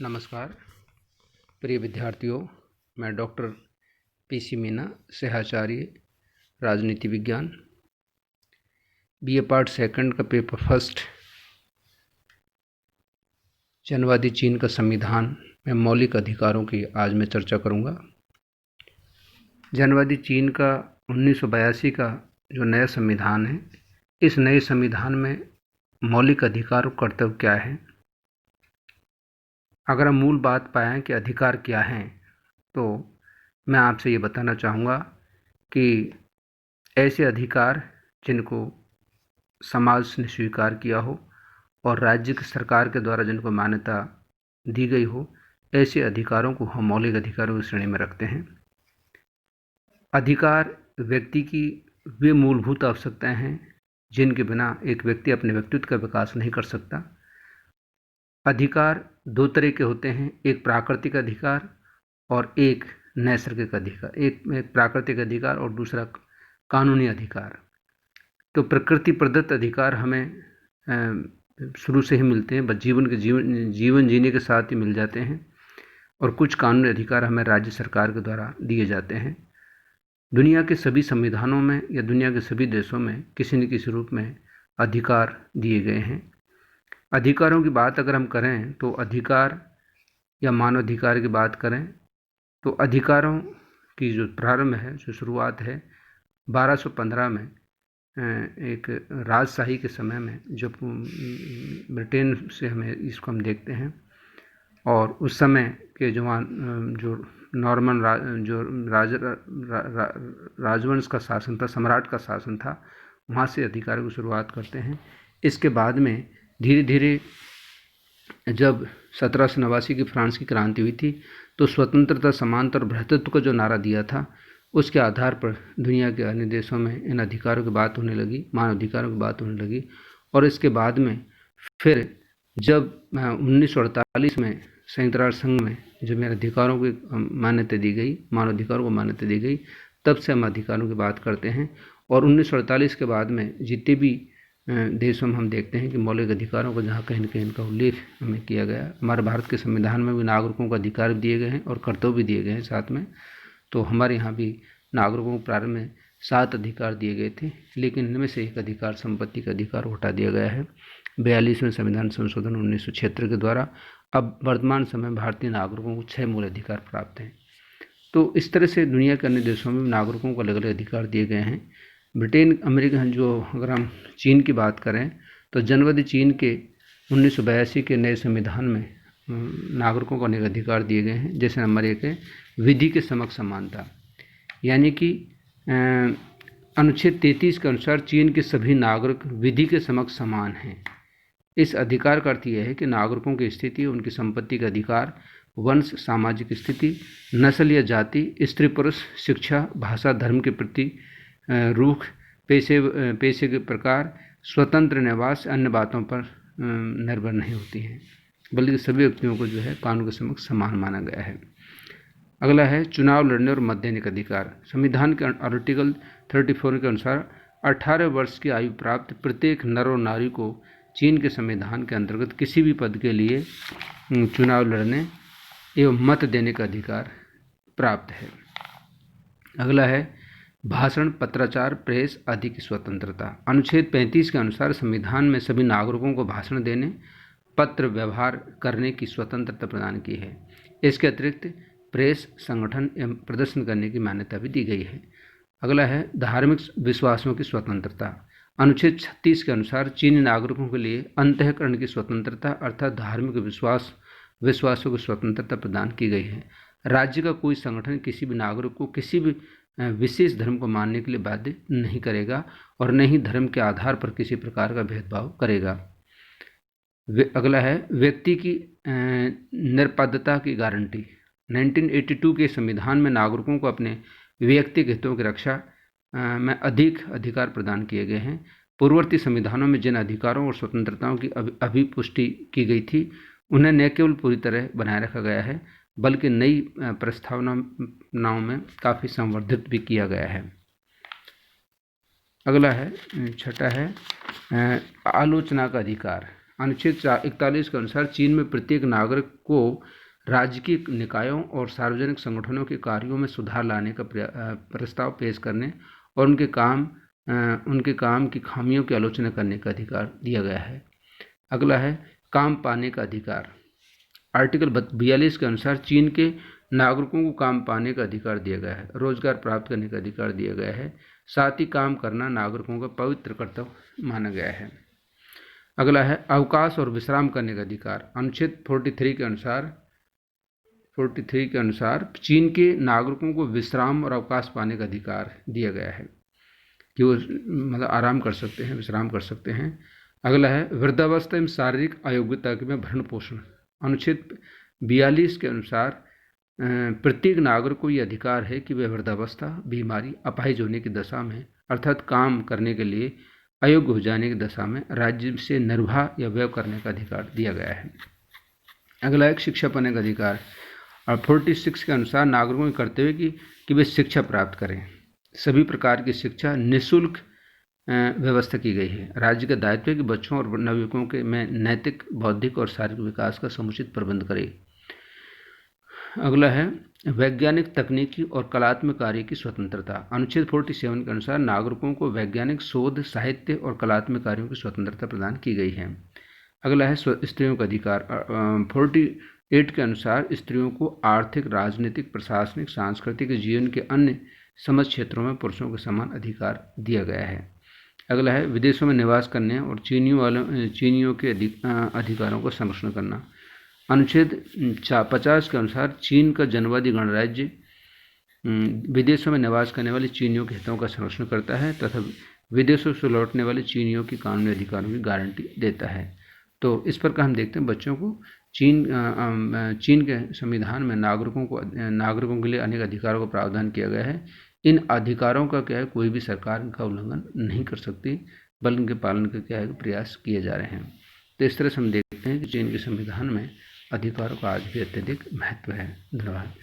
नमस्कार प्रिय विद्यार्थियों, मैं डॉक्टर पीसी मीना, सहआचार्य राजनीति विज्ञान, बीए पार्ट सेकंड का पेपर फर्स्ट, जनवादी चीन का संविधान में मौलिक अधिकारों की आज मैं चर्चा करूंगा। जनवादी चीन का 1982 का जो नया संविधान है, इस नए संविधान में मौलिक अधिकार और कर्तव्य क्या है। अगर हम मूल बात पाएँ कि अधिकार क्या हैं, तो मैं आपसे ये बताना चाहूँगा कि ऐसे अधिकार जिनको समाज ने स्वीकार किया हो और राज्य की सरकार के द्वारा जिनको मान्यता दी गई हो, ऐसे अधिकारों को हम मौलिक अधिकारों की श्रेणी में रखते हैं। अधिकार व्यक्ति की वे मूलभूत आवश्यकताएं हैं जिनके बिना एक व्यक्ति अपने व्यक्तित्व का विकास नहीं कर सकता। अधिकार दो तरह के होते हैं, एक प्राकृतिक अधिकार और एक नैसर्गिक अधिकार। एक प्राकृतिक अधिकार और दूसरा कानूनी अधिकार। तो प्रकृति प्रदत्त अधिकार हमें शुरू से ही मिलते हैं, बस जीवन जीने के साथ ही मिल जाते हैं, और कुछ कानूनी अधिकार हमें राज्य सरकार के द्वारा दिए जाते हैं। दुनिया के सभी संविधानों में या दुनिया के सभी देशों में किसी न किसी रूप में अधिकार दिए गए हैं। अधिकारों की बात अगर हम करें तो अधिकार या मानवाधिकार की बात करें तो अधिकारों की जो प्रारंभ है, जो शुरुआत है 1215 में एक राजशाही के समय में, जब ब्रिटेन से हमें इसको हम देखते हैं, और उस समय के जो नॉर्मन राजवंश का शासन था, सम्राट का शासन था, वहाँ से अधिकारों की शुरुआत करते हैं। इसके बाद में धीरे धीरे जब 1789 की फ्रांस की क्रांति हुई थी, तो स्वतंत्रता, समानता और भ्रातृत्व का जो नारा दिया था, उसके आधार पर दुनिया के अन्य देशों में इन अधिकारों की बात होने लगी, मानव अधिकारों की बात होने लगी। और इसके बाद में फिर जब 1948 में संयुक्त राष्ट्र संघ में जब इन अधिकारों को मान्यता दी गई, मानव अधिकारों को मान्यता दी गई, तब से हम अधिकारों की बात करते हैं। और 1948 के बाद में जितने भी देशों में हम देखते हैं कि मौलिक अधिकारों को जहाँ कहीं न कहीं इनका उल्लेख हमें किया गया। हमारे भारत के संविधान में भी नागरिकों को अधिकार दिए गए हैं और कर्तव्य भी दिए गए हैं साथ में। तो हमारे यहाँ भी नागरिकों को प्रारंभ में 7 अधिकार दिए गए थे, लेकिन इनमें से एक अधिकार, संपत्ति का अधिकार, हटा दिया गया है 42वें संविधान संशोधन 1976 के द्वारा। अब वर्तमान समय भारतीय नागरिकों को 6 मूल अधिकार प्राप्त हैं। तो इस तरह से दुनिया के अन्य देशों में नागरिकों को अलग अलग अधिकार दिए गए हैं। ब्रिटेन, अमेरिका, जो अगर हम चीन की बात करें तो जनवादी चीन के 1982 के नए संविधान में नागरिकों को अनेक अधिकार दिए गए हैं। जैसे नंबर 1 है विधि के समक्ष समानता, यानी कि अनुच्छेद 33 के अनुसार चीन के सभी नागरिक विधि के समक्ष समान हैं। इस अधिकार का अर्थ यह है कि नागरिकों की स्थिति, उनकी संपत्ति का अधिकार, वंश, सामाजिक स्थिति, नस्ल या जाति, स्त्री पुरुष, शिक्षा, भाषा, धर्म के प्रति रुख, पेशे के प्रकार, स्वतंत्र निवास, अन्य बातों पर निर्भर नहीं होती हैं, बल्कि सभी व्यक्तियों को जो है कानून के समक्ष समान माना गया है। अगला है चुनाव लड़ने और मत देने का अधिकार। संविधान के आर्टिकल 34 के अनुसार 18 वर्ष की आयु प्राप्त प्रत्येक नर और नारी को चीन के संविधान के अंतर्गत किसी भी पद के लिए चुनाव लड़ने एवं मत देने का प्राप्त है। अगला है भाषण, पत्राचार, प्रेस आदि की स्वतंत्रता। अनुच्छेद 35 के अनुसार संविधान में सभी नागरिकों को भाषण देने, पत्र व्यवहार करने की स्वतंत्रता प्रदान की है। इसके अतिरिक्त प्रेस, संगठन एवं प्रदर्शन करने की मान्यता भी दी गई है। अगला है धार्मिक विश्वासों की स्वतंत्रता। अनुच्छेद 36 के अनुसार चीनी नागरिकों के लिए अंतःकरण की स्वतंत्रता अर्थात धार्मिक विश्वासों की स्वतंत्रता प्रदान की गई है। राज्य का कोई संगठन किसी भी नागरिक को किसी भी विशेष धर्म को मानने के लिए बाध्य नहीं करेगा और न ही धर्म के आधार पर किसी प्रकार का भेदभाव करेगा। अगला है व्यक्ति की निरपद्धता की गारंटी। 1982 के संविधान में नागरिकों को अपने व्यक्तिगत हितों की रक्षा में अधिक अधिकार प्रदान किए गए हैं। पूर्ववर्ती संविधानों में जिन अधिकारों और स्वतंत्रताओं की अभिपुष्टि की गई थी, उन्हें न केवल पूरी तरह बनाए रखा गया है, बल्कि नई प्रस्तावनाओं में काफ़ी संवर्धित भी किया गया है। अगला है, छठा है आलोचना का अधिकार। अनुच्छेद 41 के अनुसार चीन में प्रत्येक नागरिक को राजकीय निकायों और सार्वजनिक संगठनों के कार्यों में सुधार लाने का प्रस्ताव पेश करने और उनके काम की खामियों की आलोचना करने का अधिकार दिया गया है। अगला है काम पाने का अधिकार। आर्टिकल 42 के अनुसार चीन के नागरिकों को काम पाने का अधिकार दिया गया है, रोजगार प्राप्त करने का अधिकार दिया गया है, साथ ही काम करना नागरिकों का पवित्र कर्तव्य माना गया है। अगला है अवकाश और विश्राम करने का अधिकार। अनुच्छेद 43 के अनुसार चीन के नागरिकों को विश्राम और अवकाश पाने का अधिकार दिया गया है कि वो मतलब आराम कर सकते हैं, विश्राम कर सकते हैं। अगला है वृद्धावस्था एवं शारीरिक अयोग्यता में भरण पोषण। अनुच्छेद 42 के अनुसार प्रत्येक नागरिक को यह अधिकार है कि वह वृद्धावस्था, बीमारी, अपाहिज होने की दशा में अर्थात काम करने के लिए अयोग्य हो जाने की दशा में राज्य से निर्वाह या व्यय करने का अधिकार दिया गया है। अगला एक शिक्षा पाने का अधिकार। और 46 के अनुसार नागरिकों के कर्तव्य कि वे शिक्षा प्राप्त करें। सभी प्रकार की शिक्षा निःशुल्क व्यवस्था की गई है। राज्य का दायित्व है कि बच्चों और नवयुवकों के में नैतिक, बौद्धिक और शारीरिक विकास का समुचित प्रबंध करे। अगला है वैज्ञानिक, तकनीकी और कलात्मक कार्य की स्वतंत्रता। अनुच्छेद 47 के अनुसार नागरिकों को वैज्ञानिक शोध, साहित्य और कलात्मक कार्यों की स्वतंत्रता प्रदान की गई है। अगला है स्त्रियों का अधिकार। 48 के अनुसार स्त्रियों को आर्थिक, राजनीतिक, प्रशासनिक, सांस्कृतिक जीवन के अन्य समस्त क्षेत्रों में पुरुषों के समान अधिकार दिया गया है। अगला है विदेशों में निवास करने और चीनियों के अधिकारों को संरक्षण करना। अनुच्छेद 50 के अनुसार चीन का जनवादी गणराज्य विदेशों में निवास करने वाले चीनियों के हितों का संरक्षण करता है तथा विदेशों से लौटने वाले चीनियों की कानूनी अधिकारों की गारंटी देता है। तो इस प्रकार हम देखते हैं बच्चों को चीन के संविधान में नागरिकों के लिए अनेक अधिकारों का प्रावधान किया गया है। इन अधिकारों का क्या है, कोई भी सरकार इनका उल्लंघन नहीं कर सकती, बल्कि इनके पालन के क्या है प्रयास किए जा रहे हैं। तो इस तरह से हम देखते हैं कि चीन के संविधान में अधिकारों का आज भी अत्यधिक महत्व है। धन्यवाद।